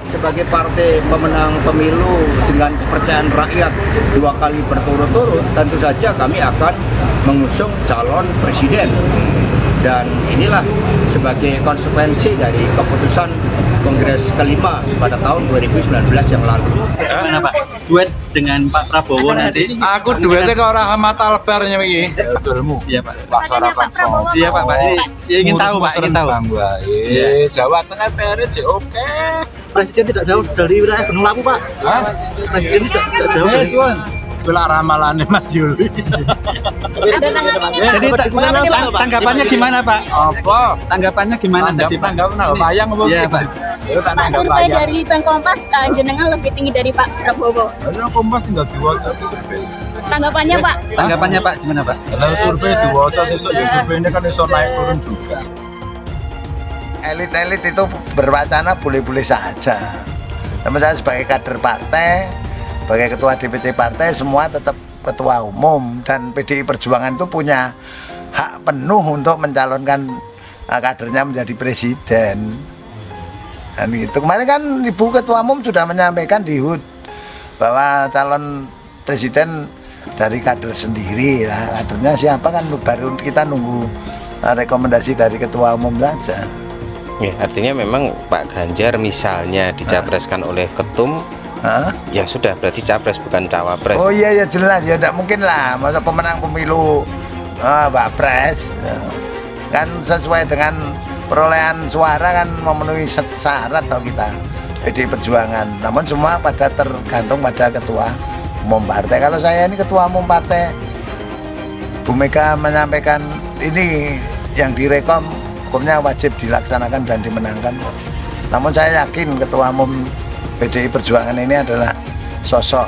Sebagai partai pemenang pemilu dengan kepercayaan rakyat 2 kali berturut-turut, tentu saja kami akan mengusung calon presiden. Dan inilah sebagai konsekuensi dari keputusan Kongres kelima pada tahun 2019 yang lalu. Gimana Pak? Duet dengan Pak Prabowo nanti? Aku duetnya ke orang mata lebarnya ini. Betulmu. Iya Pak. Pasara Pakso. Iya Pak. Ini ingin tahu Pak, ingin tahu. Jawa Tengah PRI oke. Presiden tidak jauh dari wilayah Gunung Lawu Pak. Hah? Presiden tidak jauh dari Bila ramalannya Mas Juli. Jadi tanggapannya gimana Pak? Apa? Tanggapannya gimana tadi Pak? Tanggapan bayang apa? Iya Pak. Pak, survei dari Sang Kompas, jenengan lebih tinggi dari Pak Prabowo. Karena Kompas tinggal dua Tanggapannya Pak? Tanggapannya Pak gimana Pak? Karena survei dua sesuk survei ini kan iso naik turun juga. Elit-elit itu berwacana boleh-boleh saja. Namun saya sebagai kader partai, sebagai ketua DPC partai, semua tetap ketua umum, dan PDI Perjuangan itu punya hak penuh untuk mencalonkan kadernya menjadi presiden. Dan itu kemarin kan Ibu Ketua Umum sudah menyampaikan di HUT bahwa calon presiden dari kader sendiri. Nah, kadernya siapa kan baru kita nunggu rekomendasi dari Ketua Umum saja. Ya, artinya memang Pak Ganjar misalnya dicapreskan oleh ketum, ya sudah berarti capres bukan cawapres. Oh iya ya jelas, ya tidak mungkin lah masa pemenang pemilu Wapres kan sesuai dengan perolehan suara kan memenuhi syarat atau kita PDI Perjuangan. Namun semua pada tergantung pada ketua umum partai. Kalau saya ini ketua umum partai, Bu Mega menyampaikan ini yang direkom hukumnya wajib dilaksanakan dan dimenangkan. Namun saya yakin ketua umum PDI Perjuangan ini adalah sosok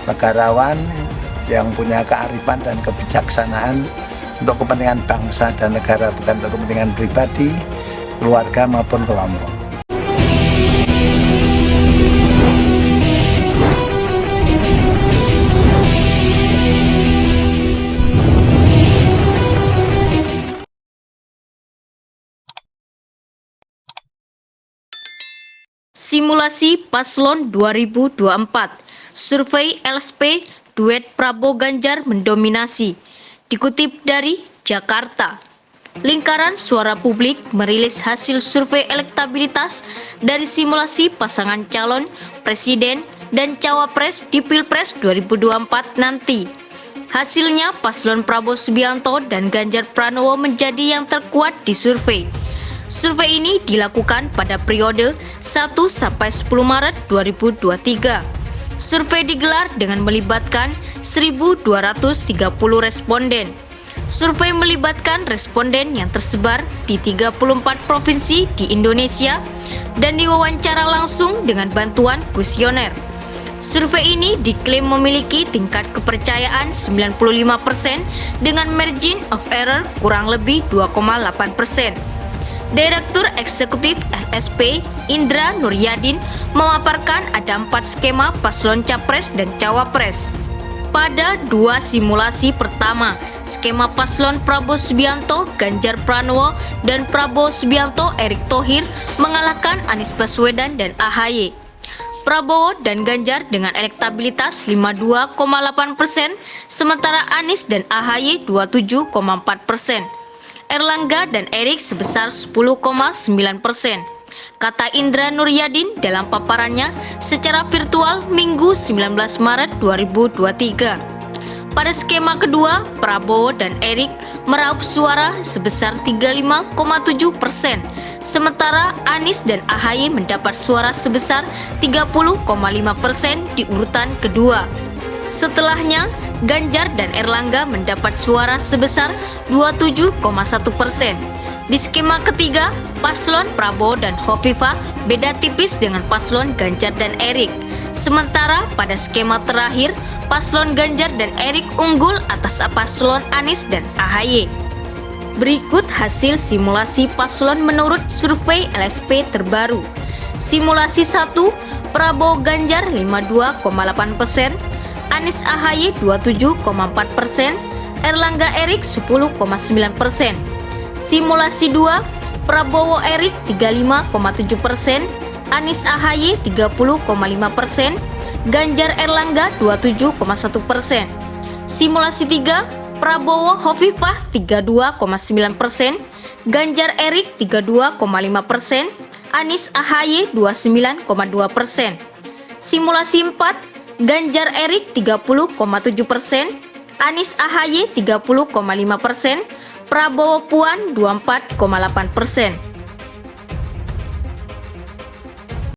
negarawan yang punya kearifan dan kebijaksanaan untuk kepentingan bangsa dan negara, bukan untuk kepentingan pribadi, keluarga maupun kelompok. Simulasi Paslon 2024, survei LSP duet Prabowo Ganjar mendominasi. Dikutip dari Jakarta, Lingkaran Suara Publik merilis hasil survei elektabilitas dari simulasi pasangan calon presiden dan cawapres di Pilpres 2024 nanti. Hasilnya paslon Prabowo Subianto dan Ganjar Pranowo menjadi yang terkuat di survei. Survei ini dilakukan pada periode 1 sampai 10 Maret 2023. Survei digelar dengan melibatkan 1.230 responden. Survei melibatkan responden yang tersebar di 34 provinsi di Indonesia dan diwawancara langsung dengan bantuan kuesioner. Survei ini diklaim memiliki tingkat kepercayaan 95% dengan margin of error kurang lebih 2,8%. Direktur Eksekutif FSP Indra Nuryadin memaparkan ada 4 skema paslon capres dan cawapres. Pada 2 simulasi pertama, skema paslon Prabowo Subianto, Ganjar Pranowo, dan Prabowo Subianto, Erick Thohir mengalahkan Anies Baswedan dan AHY. Prabowo dan Ganjar dengan elektabilitas 52,8%, sementara Anies dan AHY 27,4%. Erlangga dan Erick sebesar 10,9%. Kata Indra Nuryadin dalam paparannya secara virtual Minggu 19 Maret 2023. Pada skema kedua, Prabowo dan Erick meraup suara sebesar 35,7%, sementara Anies dan AHY mendapat suara sebesar 30,5% di urutan kedua. Setelahnya, Ganjar dan Erlangga mendapat suara sebesar 27,1%. Di skema ketiga, paslon Prabowo dan Khofifah beda tipis dengan paslon Ganjar dan Erick. Sementara pada skema terakhir, paslon Ganjar dan Erick unggul atas paslon Anies dan AHY. Berikut hasil simulasi paslon menurut survei LSP terbaru. Simulasi 1, Prabowo Ganjar 52,8%, Anies AHY 27,4%, Erlangga Erick 10,9%. Simulasi 2, Prabowo Erick 35,7%, Anies AHY 30,5%, Ganjar Erlangga 27,1%. Simulasi 3, Prabowo Hovifah 32,9%, Ganjar Erik 32,5%, Anies AHY 29,2%. Simulasi 4, Ganjar Erik 30,7%, Anies AHY 30,5%, Prabowo Puan 24,8%.